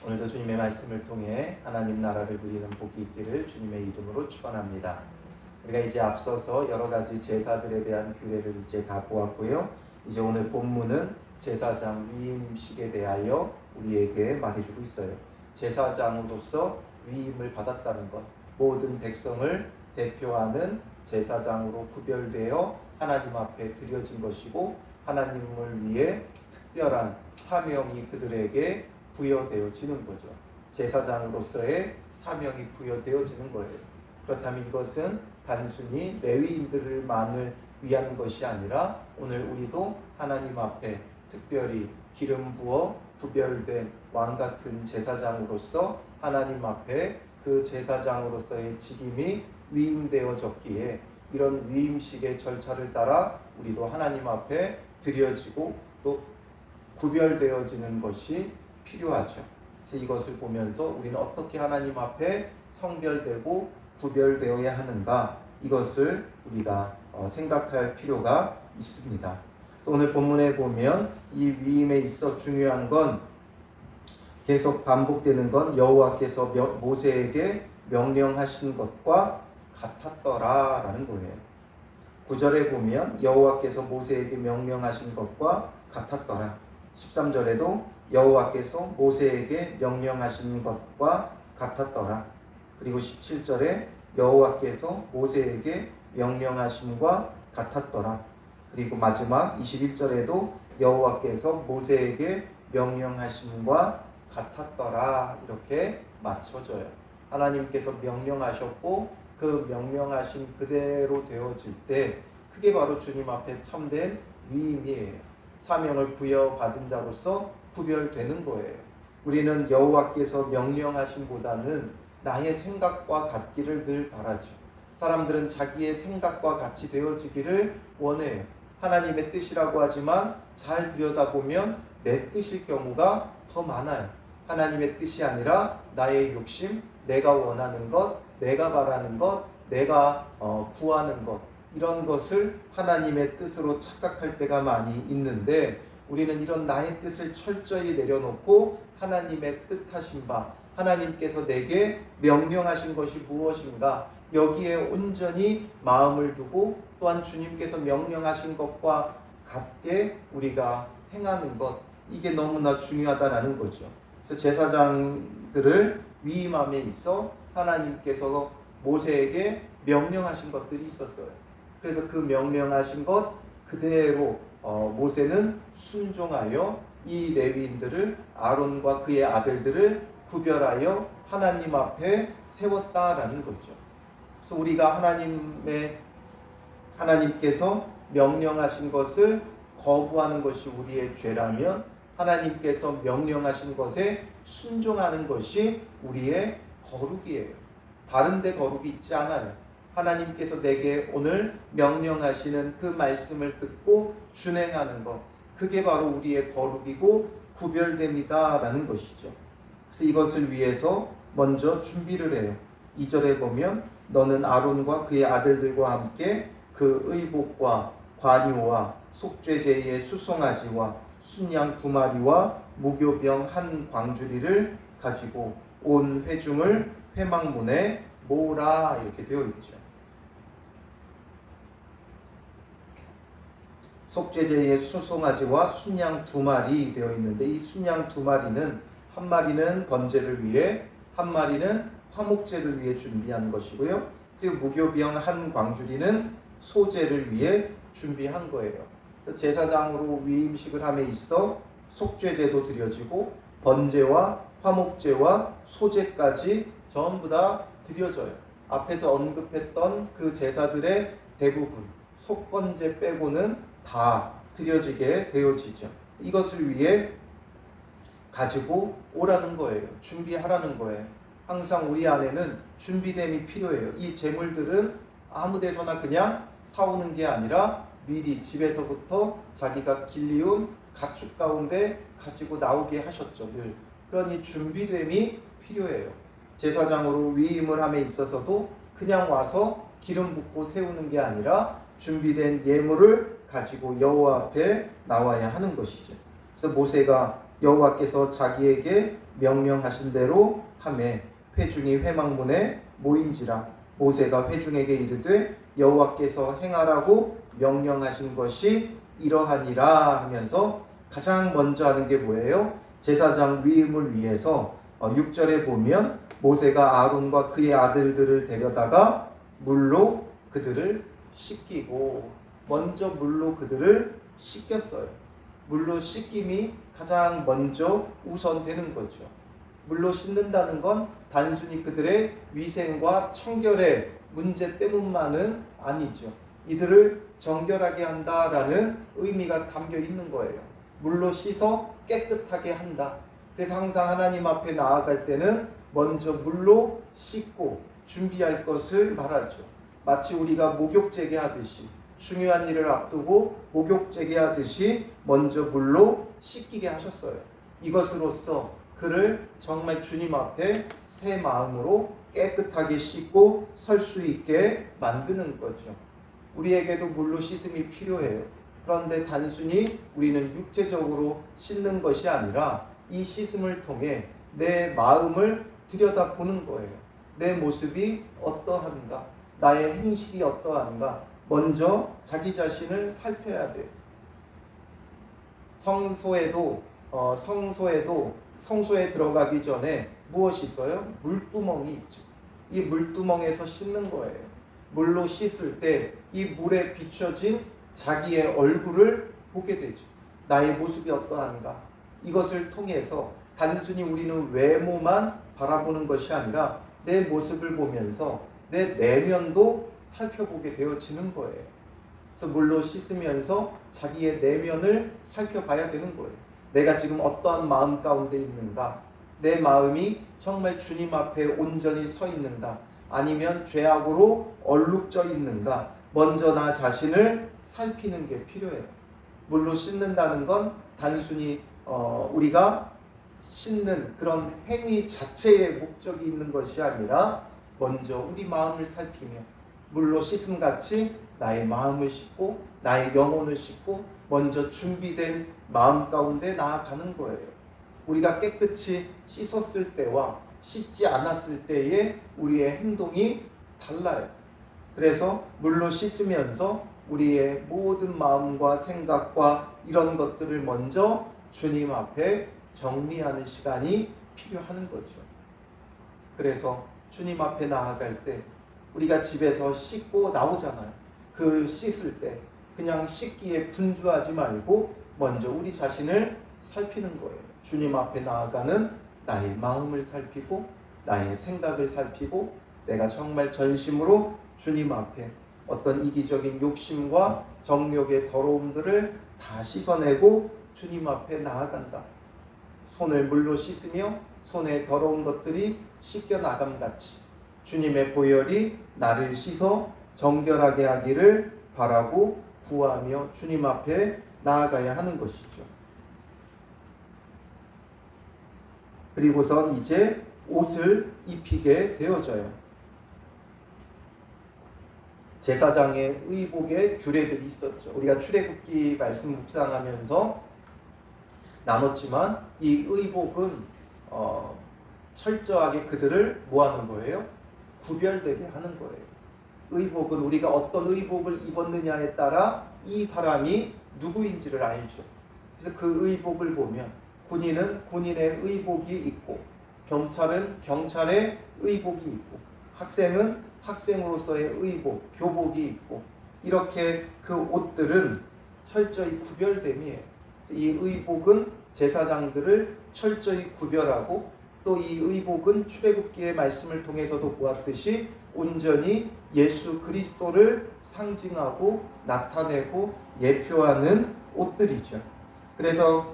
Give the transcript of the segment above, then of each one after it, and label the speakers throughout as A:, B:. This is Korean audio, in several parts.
A: 오늘도 주님의 말씀을 통해 하나님 나라를 누리는 복이 있기를 주님의 이름으로 축원합니다. 우리가 이제 앞서서 여러 가지 제사들에 대한 규례를 이제 다 보았고요. 이제 오늘 본문은 제사장 위임식에 대하여 우리에게 말해주고 있어요. 제사장으로서 위임을 받았다는 것, 모든 백성을 대표하는 제사장으로 구별되어 하나님 앞에 드려진 것이고, 하나님을 위해 특별한 사명이 그들에게 부여되어지는 거죠. 제사장으로서의 사명이 부여되어지는 거예요. 그렇다면 이것은 단순히 레위인들만을 위한 것이 아니라 오늘 우리도 하나님 앞에 특별히 기름 부어 구별된 왕 같은 제사장으로서 하나님 앞에 그 제사장으로서의 직임이 위임되어졌기에 이런 위임식의 절차를 따라 우리도 하나님 앞에 드려지고 또 구별되어지는 것이 필요하죠. 이것을 보면서 우리는 어떻게 하나님 앞에 성별되고 구별되어야 하는가, 이것을 우리가 생각할 필요가 있습니다. 오늘 본문에 보면 이 위임에 있어 중요한 건, 계속 반복되는 건 여호와께서 모세에게 명령하신 것과 같았더라라는 거예요. 9절에 보면 여호와께서 모세에게 명령하신 것과 같았더라. 13절에도 여호와께서 모세에게 명령하신 것과 같았더라. 그리고 17절에 여호와께서 모세에게 명령하심과 같았더라. 그리고 마지막 21절에도 여호와께서 모세에게 명령하심과 같았더라. 이렇게 맞춰져요. 하나님께서 명령하셨고 그 명령하신 그대로 되어질 때 그게 바로 주님 앞에 참된 위임이에요. 사명을 부여받은 자로서 구별되는 거예요. 우리는 여호와께서 명령하심보다는 나의 생각과 같기를 늘 바라죠. 사람들은 자기의 생각과 같이 되어지기를 원해요. 하나님의 뜻이라고 하지만 잘 들여다보면 내 뜻일 경우가 더 많아요. 하나님의 뜻이 아니라 나의 욕심, 내가 원하는 것, 내가 바라는 것, 내가 구하는 것, 이런 것을 하나님의 뜻으로 착각할 때가 많이 있는데, 우리는 이런 나의 뜻을 철저히 내려놓고 하나님의 뜻하신 바, 하나님께서 내게 명령하신 것이 무엇인가, 여기에 온전히 마음을 두고 또한 주님께서 명령하신 것과 같게 우리가 행하는 것, 이게 너무나 중요하다는 거죠. 그래서 제사장들을 위임함에 있어 하나님께서 모세에게 명령하신 것들이 있었어요. 그래서 그 명령하신 것 그대로 모세는 순종하여 이 레위인들을, 아론과 그의 아들들을 구별하여 하나님 앞에 세웠다라는 거죠. 그래서 우리가 하나님께서 명령하신 것을 거부하는 것이 우리의 죄라면, 하나님께서 명령하신 것에 순종하는 것이 우리의 거룩이에요. 다른 데 거룩이 있지 않아요. 하나님께서 내게 오늘 명령하시는 그 말씀을 듣고 준행하는 것, 그게 바로 우리의 거룩이고 구별됨이다라는 것이죠. 그래서 이것을 위해서 먼저 준비를 해요. 2절에 보면 너는 아론과 그의 아들들과 함께 그 의복과 관유와 속죄제의 수송아지와 순양 2마리와 무교병 1광주리를 가지고 온 회중을 회막문에 모으라, 이렇게 되어 있죠. 속죄제의 수송아지와 순양 2마리 되어 있는데, 이 순양 2마리는 한 마리는 번제를 위해, 한 마리는 화목제를 위해 준비한 것이고요. 그리고 무교병 1광주리는 소제를 위해 준비한 거예요. 제사장으로 위임식을 함에 있어 속죄제도 드려지고 번제와 화목제와 소제까지 전부 다 드려져요. 앞에서 언급했던 그 제사들의 대부분, 속건제 빼고는 다 드려지게 되어지죠. 이것을 위해 가지고 오라는 거예요. 준비하라는 거예요. 항상 우리 안에는 준비됨이 필요해요. 이 제물들은 아무 데서나 그냥 사오는 게 아니라 미리 집에서부터 자기가 길리운 가축 가운데 가지고 나오게 하셨죠. 늘. 그러니 준비됨이 필요해요. 제사장으로 위임을 함에 있어서도 그냥 와서 기름 붓고 세우는 게 아니라 준비된 예물을 가지고 여호와 앞에 나와야 하는 것이죠. 그래서 모세가 여호와께서 자기에게 명령하신 대로 하매 회중이 회막문에 모인지라. 모세가 회중에게 이르되 여호와께서 행하라고 명령하신 것이 이러하니라 하면서 가장 먼저 하는 게 뭐예요? 제사장 위임을 위해서 6절에 보면 모세가 아론과 그의 아들들을 데려다가 물로 그들을 씻기고, 먼저 물로 그들을 씻겼어요. 물로 씻김이 가장 먼저 우선되는 거죠. 물로 씻는다는 건 단순히 그들의 위생과 청결의 문제 때문만은 아니죠. 이들을 정결하게 한다라는 의미가 담겨 있는 거예요. 물로 씻어 깨끗하게 한다. 그래서 항상 하나님 앞에 나아갈 때는 먼저 물로 씻고 준비할 것을 말하죠. 마치 우리가 목욕 재개하듯이, 중요한 일을 앞두고 목욕 재개하듯이 먼저 물로 씻기게 하셨어요. 이것으로써 그를 정말 주님 앞에 새 마음으로 깨끗하게 씻고 설 수 있게 만드는 거죠. 우리에게도 물로 씻음이 필요해요. 그런데 단순히 우리는 육체적으로 씻는 것이 아니라 이 씻음을 통해 내 마음을 들여다보는 거예요. 내 모습이 어떠한가, 나의 행실이 어떠한가, 먼저 자기 자신을 살펴야 돼요. 성소에 들어가기 전에 무엇이 있어요? 물두멍이 있죠. 이 물두멍에서 씻는 거예요. 물로 씻을 때 이 물에 비춰진 자기의 얼굴을 보게 되죠. 나의 모습이 어떠한가. 이것을 통해서 단순히 우리는 외모만 바라보는 것이 아니라 내 모습을 보면서 내 내면도 살펴보게 되어지는 거예요. 그래서 물로 씻으면서 자기의 내면을 살펴봐야 되는 거예요. 내가 지금 어떠한 마음 가운데 있는가? 내 마음이 정말 주님 앞에 온전히 서 있는가? 아니면 죄악으로 얼룩져 있는가? 먼저 나 자신을 살피는 게 필요해요. 물로 씻는다는 건 단순히 우리가 씻는 그런 행위 자체의 목적이 있는 것이 아니라 먼저 우리 마음을 살피며 물로 씻음같이 나의 마음을 씻고 나의 영혼을 씻고 먼저 준비된 마음 가운데 나아가는 거예요. 우리가 깨끗이 씻었을 때와 씻지 않았을 때의 우리의 행동이 달라요. 그래서 물로 씻으면서 우리의 모든 마음과 생각과 이런 것들을 먼저 주님 앞에 정리하는 시간이 필요한 거죠. 그래서 주님 앞에 나아갈 때 우리가 집에서 씻고 나오잖아요. 그 씻을 때 그냥 씻기에 분주하지 말고 먼저 우리 자신을 살피는 거예요. 주님 앞에 나아가는 나의 마음을 살피고 나의 생각을 살피고 내가 정말 전심으로 주님 앞에 어떤 이기적인 욕심과 정욕의 더러움들을 다 씻어내고 주님 앞에 나아간다. 손을 물로 씻으며 손에 더러운 것들이 씻겨 나감같이 주님의 보혈이 나를 씻어 정결하게 하기를 바라고 구하며 주님 앞에 나아가야 하는 것이죠. 그리고선 이제 옷을 입히게 되어져요. 제사장의 의복에 규례들이 있었죠. 우리가 출애굽기 말씀 묵상하면서 나눴지만 이 의복은 철저하게 그들을 뭐하는 거예요? 구별되게 하는 거예요. 의복은 우리가 어떤 의복을 입었느냐에 따라 이 사람이 누구인지를 알죠. 그래서 그 의복을 보면 군인은 군인의 의복이 있고 경찰은 경찰의 의복이 있고 학생은 학생으로서의 의복, 교복이 있고 이렇게 그 옷들은 철저히 구별됨이에요. 이 의복은 제사장들을 철저히 구별하고 또 이 의복은 출애굽기의 말씀을 통해서도 보았듯이 온전히 예수 그리스도를 상징하고 나타내고 예표하는 옷들이죠. 그래서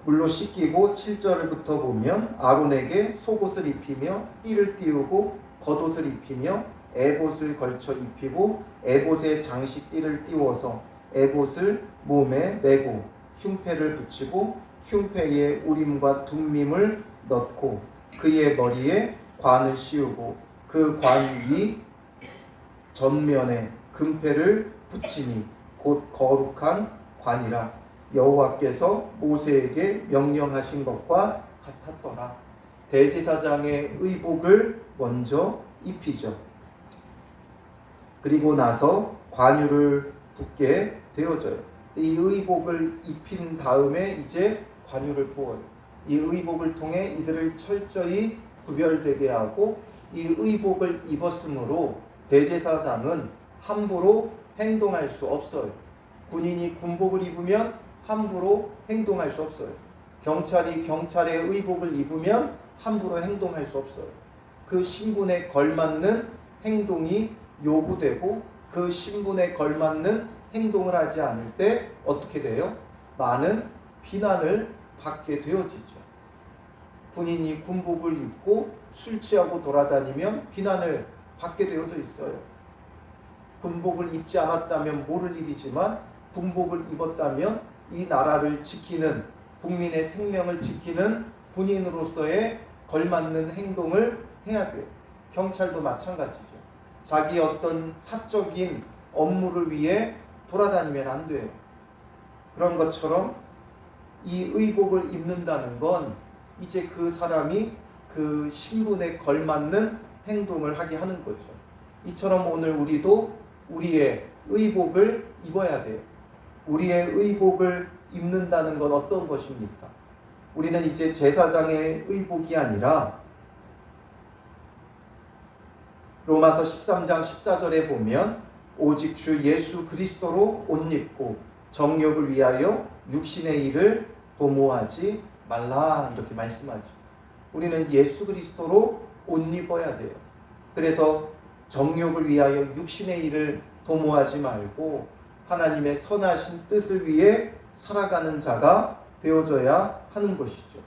A: 물로 씻기고 7절부터 보면 아론에게 속옷을 입히며 띠를 띄우고 겉옷을 입히며 에봇을 걸쳐 입히고 에봇에 장식띠를 띄워서 에봇을 몸에 메고 흉패를 붙이고 흉패에 우림과 둠밈을 넣고 그의 머리에 관을 씌우고 그 관 위 전면에 금패를 붙이니 곧 거룩한 관이라. 여호와께서 모세에게 명령하신 것과 같았더라. 대제사장의 의복을 먼저 입히죠. 그리고 나서 관유를 붓게 되어져요. 이 의복을 입힌 다음에 이제 관유를 부어요. 이 의복을 통해 이들을 철저히 구별되게 하고, 이 의복을 입었으므로 대제사장은 함부로 행동할 수 없어요. 군인이 군복을 입으면 함부로 행동할 수 없어요. 경찰이 경찰의 의복을 입으면 함부로 행동할 수 없어요. 그 신분에 걸맞는 행동이 요구되고, 그 신분에 걸맞는 행동을 하지 않을 때 어떻게 돼요? 많은 비난을 받게 되어지죠. 군인이 군복을 입고 술 취하고 돌아다니면 비난을 받게 되어져 있어요. 군복을 입지 않았다면 모를 일이지만 군복을 입었다면 이 나라를 지키는, 국민의 생명을 지키는 군인으로서의 걸맞는 행동을 해야 돼요. 경찰도 마찬가지죠. 자기 어떤 사적인 업무를 위해 돌아다니면 안 돼요. 그런 것처럼 이 의복을 입는다는 건 이제 그 사람이 그 신분에 걸맞는 행동을 하게 하는 거죠. 이처럼 오늘 우리도 우리의 의복을 입어야 돼요. 우리의 의복을 입는다는 건 어떤 것입니까? 우리는 이제 제사장의 의복이 아니라 로마서 13장 14절에 보면 오직 주 예수 그리스도로 옷 입고 정욕을 위하여 육신의 일을 도모하지 말라, 이렇게 말씀하죠. 우리는 예수 그리스도로 옷 입어야 돼요. 그래서 정욕을 위하여 육신의 일을 도모하지 말고 하나님의 선하신 뜻을 위해 살아가는 자가 되어져야 하는 것이죠.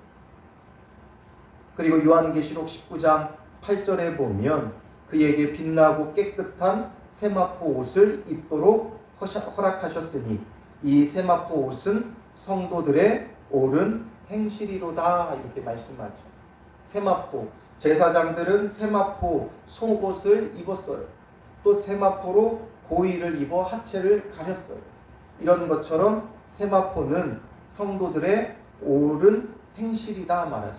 A: 그리고 요한계시록 19장 8절에 보면 그에게 빛나고 깨끗한 세마포 옷을 입도록 허락하셨으니 이 세마포 옷은 성도들의 옳은 행실이로다, 이렇게 말씀하죠. 세마포, 제사장들은 세마포 속옷을 입었어요. 또 세마포로 고의를 입어 하체를 가렸어요. 이런 것처럼 세마포는 성도들의 옳은 행실이다 말하죠.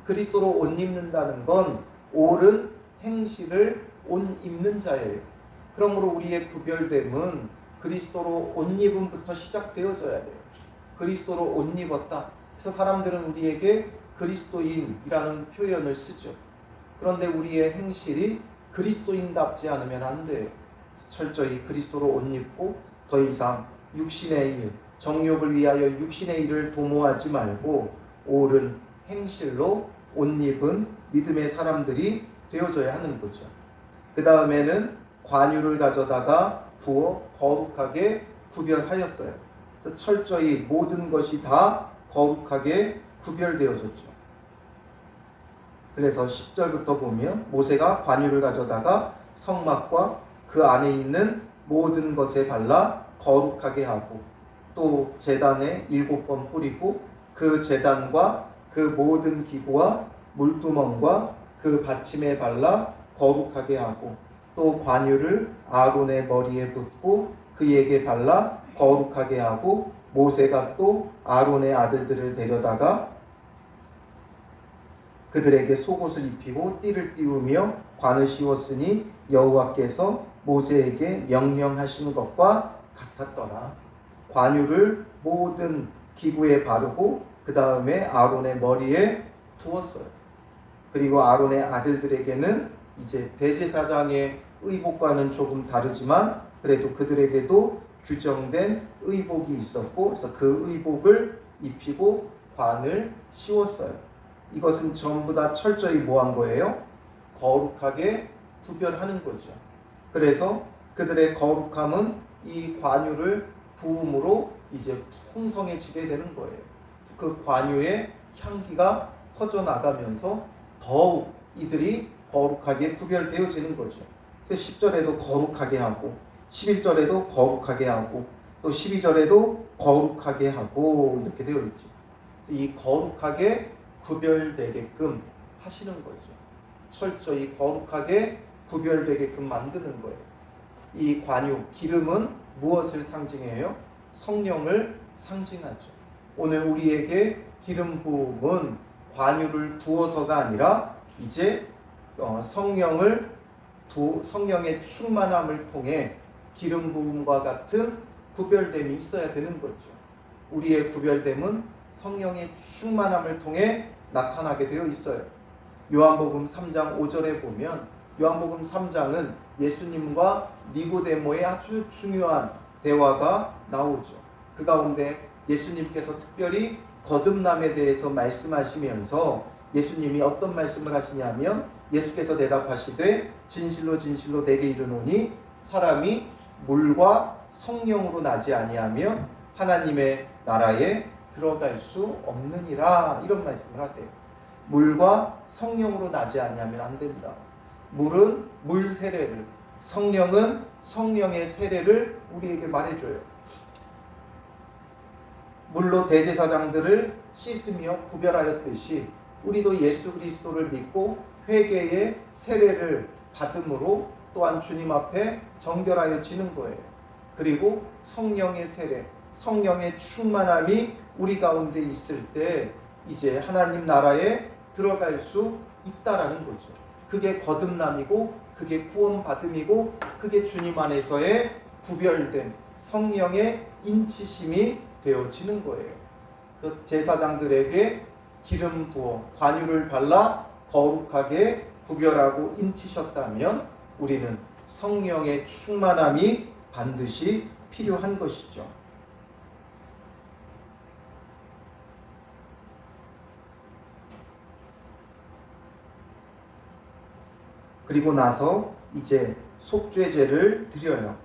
A: 그리스도로 옷 입는다는 건 옳은 행실을 옷 입는 자예요. 그러므로 우리의 구별됨은 그리스도로 옷 입음부터 시작되어져야 돼요. 그리스도로 옷 입었다. 그래서 사람들은 우리에게 그리스도인이라는 표현을 쓰죠. 그런데 우리의 행실이 그리스도인답지 않으면 안 돼요. 철저히 그리스도로 옷 입고 더 이상 육신의 일, 정욕을 위하여 육신의 일을 도모하지 말고 옳은 행실로 옷 입은 믿음의 사람들이 되어져야 하는 거죠. 그 다음에는 관유를 가져다가 부어 거룩하게 구별하였어요. 철저히 모든 것이 다 거룩하게 구별되어졌죠. 그래서 10절부터 보면 모세가 관유를 가져다가 성막과 그 안에 있는 모든 것에 발라 거룩하게 하고, 또 제단에 7번 뿌리고 그 제단과 그 모든 기구와 물두멍과 그 받침에 발라 거룩하게 하고, 또 관유를 아론의 머리에 붓고 그에게 발라 거룩하게 하고, 모세가 또 아론의 아들들을 데려다가 그들에게 속옷을 입히고 띠를 띄우며 관을 씌웠으니 여호와께서 모세에게 명령하신 것과 같았더라. 관유를 모든 기구에 바르고 그 다음에 아론의 머리에 두었어요. 그리고 아론의 아들들에게는 이제 대제사장의 의복과는 조금 다르지만 그래도 그들에게도 규정된 의복이 있었고, 그래서 그 의복을 입히고 관을 씌웠어요. 이것은 전부 다 철저히 뭐한 거예요? 거룩하게 구별하는 거죠. 그래서 그들의 거룩함은 이 관유를 부음으로 이제 풍성해지게 되는 거예요. 그 관유의 향기가 퍼져나가면서 더욱 이들이 거룩하게 구별되어지는 거죠. 그래서 10절에도 거룩하게 하고 11절에도 거룩하게 하고 또 12절에도 거룩하게 하고 이렇게 되어 있죠. 이 거룩하게 구별되게끔 하시는 거죠. 철저히 거룩하게 구별되게끔 만드는 거예요. 이 관유, 기름은 무엇을 상징해요? 성령을 상징하죠. 오늘 우리에게 기름 부음은 관유를 부어서가 아니라 이제 성령의 충만함을 통해 기름 부음과 같은 구별됨이 있어야 되는 거죠. 우리의 구별됨은 성령의 충만함을 통해 나타나게 되어 있어요. 요한복음 3장 5절에 보면 요한복음 3장은 예수님과 니고데모의 아주 중요한 대화가 나오죠. 그 가운데 예수님께서 특별히 거듭남에 대해서 말씀하시면서 예수님이 어떤 말씀을 하시냐면 예수께서 대답하시되 진실로 진실로 내게 이르노니 사람이 물과 성령으로 나지 아니하면 하나님의 나라에 들어갈 수 없느니라, 이런 말씀을 하세요. 물과 성령으로 나지 아니하면 안 된다. 물은 물 세례를, 성령은 성령의 세례를 우리에게 말해줘요. 물로 대제사장들을 씻으며 구별하였듯이 우리도 예수 그리스도를 믿고 회개의 세례를 받음으로 또한 주님 앞에 정결하여지는 거예요. 그리고 성령의 세례, 성령의 충만함이 우리 가운데 있을 때 이제 하나님 나라에 들어갈 수 있다라는 거죠. 그게 거듭남이고 그게 구원받음이고 그게 주님 안에서의 구별된 성령의 인치심이 되어지는 거예요. 그 제사장들에게 기름 부어 관유를 발라 거룩하게 구별하고 인치셨다면 우리는 성령의 충만함이 반드시 필요한 것이죠. 그리고 나서 이제 속죄제를 드려요.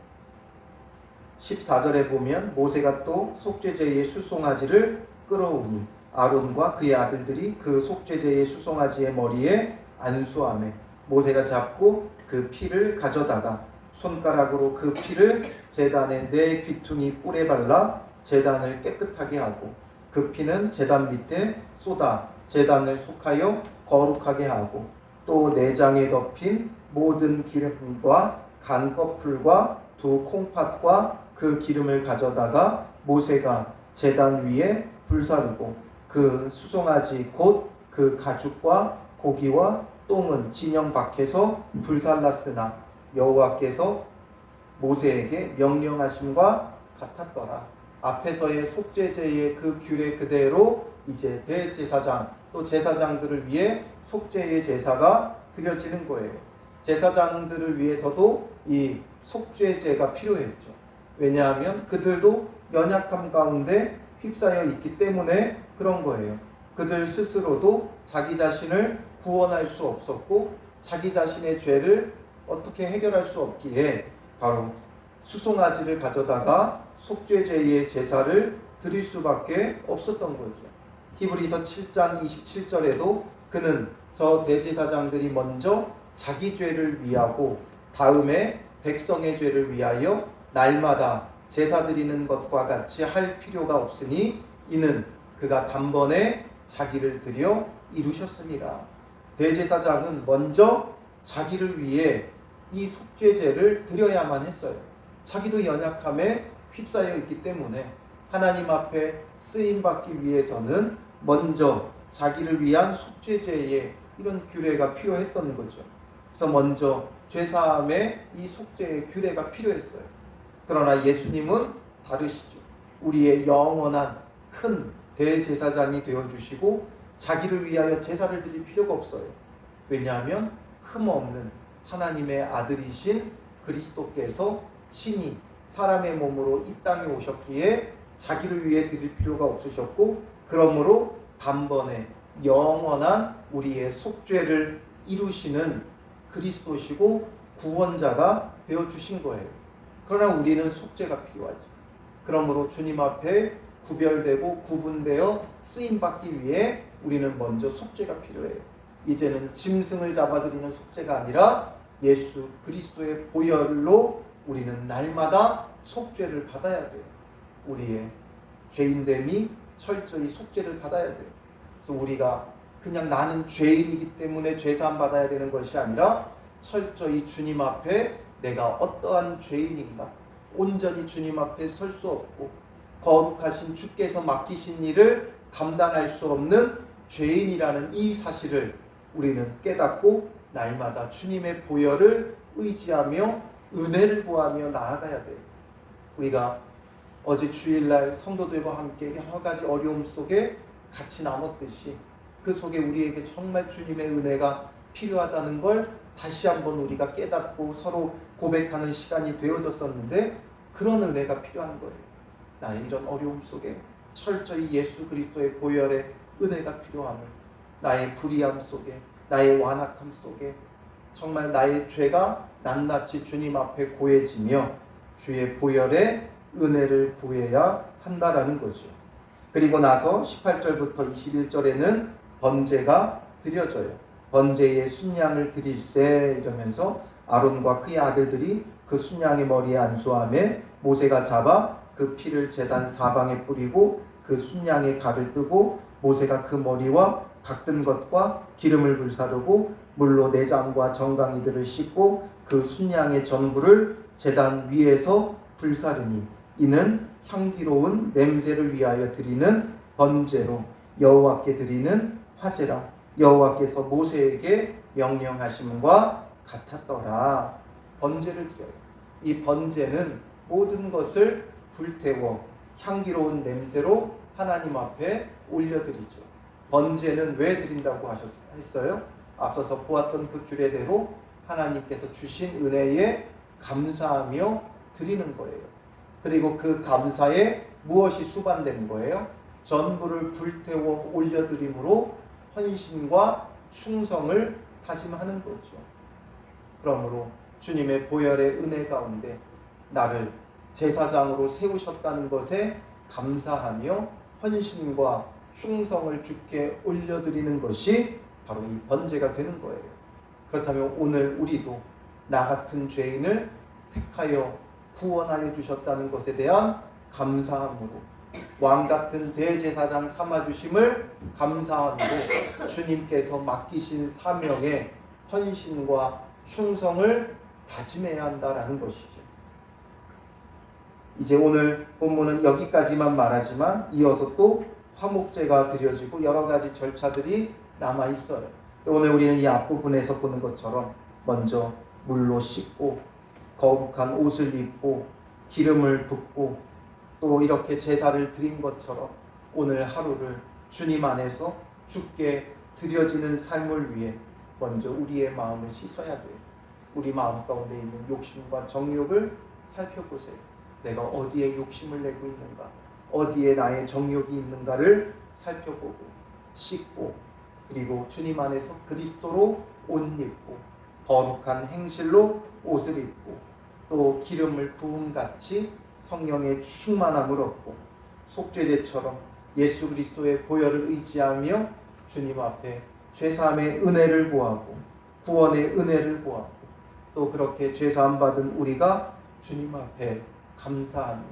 A: 14절에 보면 모세가 또 속죄제의 수송아지를 끌어오니 아론과 그의 아들들이 그 속죄제의 수송아지의 머리에 안수하며 모세가 잡고 그 피를 가져다가 손가락으로 그 피를 제단의 네 귀퉁이 뿔에 발라 제단을 깨끗하게 하고 그 피는 제단 밑에 쏟아 제단을 속하여 거룩하게 하고 또 내장에 덮인 모든 기름과 간꺼풀과 두 콩팥과 그 기름을 가져다가 모세가 제단 위에 불사르고 그 수송아지 곧 그 가죽과 고기와 똥은 진영 밖에서 불살랐으나 여호와께서 모세에게 명령하심과 같았더라. 앞에서의 속죄제의 그 규례 그대로 이제 대제사장 또 제사장들을 위해 속죄의 제사가 드려지는 거예요. 제사장들을 위해서도 이 속죄제가 필요했죠. 왜냐하면 그들도 연약함 가운데 휩싸여 있기 때문에 그런 거예요. 그들 스스로도 자기 자신을 구원할 수 없었고 자기 자신의 죄를 어떻게 해결할 수 없기에 바로 수송아지를 가져다가 속죄제의 제사를 드릴 수밖에 없었던 거죠. 히브리서 7장 27절에도 그는 저 대제사장들이 먼저 자기 죄를 위하고 다음에 백성의 죄를 위하여 날마다 제사 드리는 것과 같이 할 필요가 없으니 이는 그가 단번에 자기를 드려 이루셨습니다. 대제사장은 먼저 자기를 위해 이 속죄제를 드려야만 했어요. 자기도 연약함에 휩싸여 있기 때문에 하나님 앞에 쓰임받기 위해서는 먼저 자기를 위한 속죄제의 이런 규례가 필요했던 거죠. 그래서 먼저 죄사함의 이 속죄의 규례가 필요했어요. 그러나 예수님은 다르시죠. 우리의 영원한 큰 대제사장이 되어주시고 자기를 위하여 제사를 드릴 필요가 없어요. 왜냐하면 흠없는 하나님의 아들이신 그리스도께서 친히 사람의 몸으로 이 땅에 오셨기에 자기를 위해 드릴 필요가 없으셨고 그러므로 단번에 영원한 우리의 속죄를 이루시는 그리스도시고 구원자가 되어주신 거예요. 그러나 우리는 속죄가 필요하죠. 그러므로 주님 앞에 구별되고 구분되어 쓰임받기 위해 우리는 먼저 속죄가 필요해요. 이제는 짐승을 잡아드리는 속죄가 아니라 예수 그리스도의 보혈로 우리는 날마다 속죄를 받아야 돼요. 우리의 죄인됨이 철저히 속죄를 받아야 돼요. 그래서 우리가 그냥 나는 죄인이기 때문에 죄사함 받아야 되는 것이 아니라 철저히 주님 앞에 내가 어떠한 죄인인가, 온전히 주님 앞에 설 수 없고 거룩하신 주께서 맡기신 일을 감당할 수 없는 죄인이라는 이 사실을 우리는 깨닫고 날마다 주님의 보혈을 의지하며 은혜를 구하며 나아가야 돼요. 우리가 어제 주일날 성도들과 함께 여러 가지 어려움 속에 같이 나눴듯이 그 속에 우리에게 정말 주님의 은혜가 필요하다는 걸 다시 한번 우리가 깨닫고 서로 고백하는 시간이 되어졌었는데, 그런 은혜가 필요한 거예요. 나의 이런 어려움 속에 철저히 예수 그리스도의 보혈의 은혜가 필요함을, 나의 불의함 속에, 나의 완악함 속에 정말 나의 죄가 낱낱이 주님 앞에 고해지며 주의 보혈의 은혜를 구해야 한다라는 거죠. 그리고 나서 18절부터 21절에는 번제가 드려져요. 번제의 순양을 드릴세 이러면서 아론과 그의 아들들이 그 순양의 머리에 안수하며 모세가 잡아 그 피를 제단 사방에 뿌리고 그 순양의 각을 뜨고 모세가 그 머리와 각든 것과 기름을 불사르고 물로 내장과 정강이들을 씻고 그 순양의 전부를 제단 위에서 불사르니 이는 향기로운 냄새를 위하여 드리는 번제로 여호와께 드리는 화제라 여호와께서 모세에게 명령하심과 같았더라. 번제를 드려요. 이 번제는 모든 것을 불태워 향기로운 냄새로 하나님 앞에 올려드리죠. 번제는 왜 드린다고 했어요? 앞서서 보았던 그 규례대로 하나님께서 주신 은혜에 감사하며 드리는 거예요. 그리고 그 감사에 무엇이 수반된 거예요? 전부를 불태워 올려드림으로 헌신과 충성을 다짐하는 거죠. 그러므로 주님의 보혈의 은혜 가운데 나를 제사장으로 세우셨다는 것에 감사하며 헌신과 충성을 주께 올려드리는 것이 바로 이 번제가 되는 거예요. 그렇다면 오늘 우리도 나 같은 죄인을 택하여 구원하여 주셨다는 것에 대한 감사함으로, 왕 같은 대제사장 삼아주심을 감사함으로 주님께서 맡기신 사명에 헌신과 충성을 다짐해야 한다라는 것이죠. 이제 오늘 본문은 여기까지만 말하지만 이어서 또 화목제가 드려지고 여러 가지 절차들이 남아 있어요. 오늘 우리는 이 앞부분에서 보는 것처럼 먼저 물로 씻고 거룩한 옷을 입고 기름을 붓고 또 이렇게 제사를 드린 것처럼 오늘 하루를 주님 안에서 주께 드려지는 삶을 위해 먼저 우리의 마음을 씻어야 돼요. 우리 마음 가운데 있는 욕심과 정욕을 살펴보세요. 내가 어디에 욕심을 내고 있는가, 어디에 나의 정욕이 있는가를 살펴보고 씻고, 그리고 주님 안에서 그리스도로 옷 입고 거룩한 행실로 옷을 입고 또 기름을 부음같이 성령의 충만함을 얻고 속죄제처럼 예수 그리스도의 보혈을 의지하며 주님 앞에 죄사함의 은혜를 구하고 구원의 은혜를 구하고 또 그렇게 죄사함 받은 우리가 주님 앞에 감사하는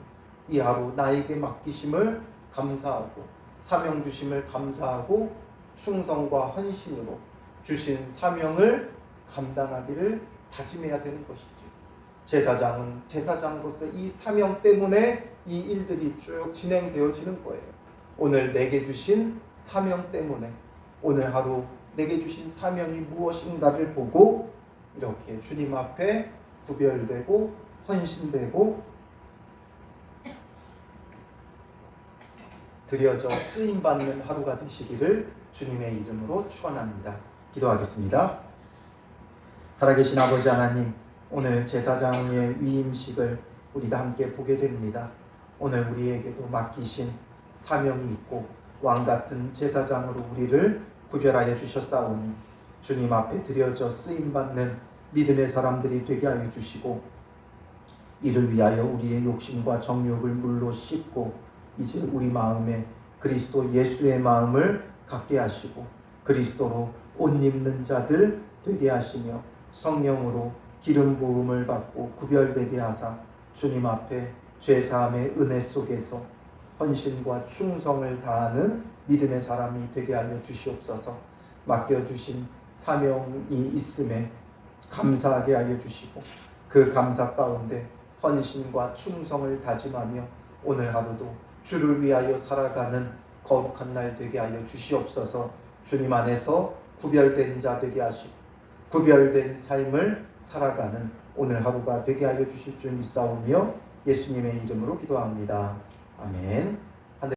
A: 이 하루 나에게 맡기심을 감사하고 사명 주심을 감사하고 충성과 헌신으로 주신 사명을 감당하기를 다짐해야 되는 것이죠. 제사장은 제사장으로서 이 사명 때문에 이 일들이 쭉 진행되어지는 거예요. 오늘 내게 주신 사명 때문에 오늘 하루 내게 주신 사명이 무엇인가를 보고 이렇게 주님 앞에 구별되고 헌신되고 드려져 쓰임받는 하루가 되시기를 주님의 이름으로 축원합니다. 기도하겠습니다. 살아계신 아버지 하나님, 오늘 제사장의 위임식을 우리가 함께 보게 됩니다. 오늘 우리에게도 맡기신 사명이 있고 왕같은 제사장으로 우리를 구별하여 주셨사오니 주님 앞에 드려져 쓰임받는 믿음의 사람들이 되게 하여 주시고 이를 위하여 우리의 욕심과 정욕을 물로 씻고 이제 우리 마음에 그리스도 예수의 마음을 갖게 하시고 그리스도로 옷 입는 자들 되게 하시며 성령으로 기름 부음을 받고 구별되게 하사 주님 앞에 죄사함의 은혜 속에서 헌신과 충성을 다하는 믿음의 사람이 되게 하여 주시옵소서. 맡겨주신 사명이 있음에 감사하게 하여 주시고 그 감사 가운데 헌신과 충성을 다짐하며 오늘 하루도 주를 위하여 살아가는 거룩한 날 되게 하여 주시옵소서. 주님 안에서 구별된 자 되게 하시고 구별된 삶을 살아가는 오늘 하루가 되게 하여 주실 줄 믿사오며 예수님의 이름으로 기도합니다. 아멘.